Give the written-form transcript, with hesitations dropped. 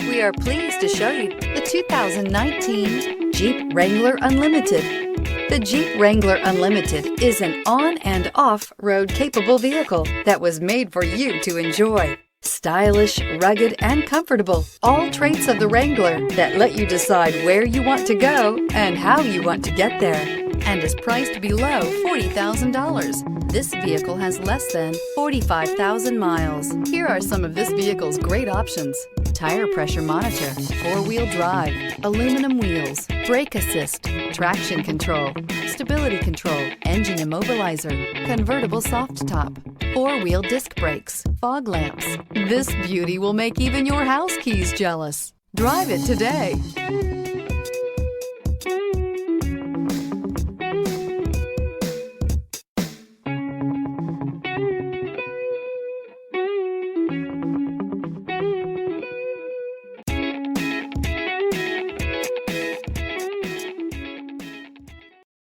We are pleased to show you the 2019 Jeep Wrangler Unlimited. The Jeep Wrangler Unlimited is an on- and off-road capable vehicle that was made for you to enjoy. Stylish, rugged, and comfortable, all traits of the Wrangler that let you decide where you want to go and how you want to get there, and is priced below $40,000. This vehicle has less than 45,000 miles. Here are some of this vehicle's great options: tire pressure monitor, four-wheel drive, aluminum wheels, brake assist, traction control, stability control, engine immobilizer, convertible soft top, four-wheel disc brakes, fog lamps. This beauty will make even your house keys jealous. Drive it today.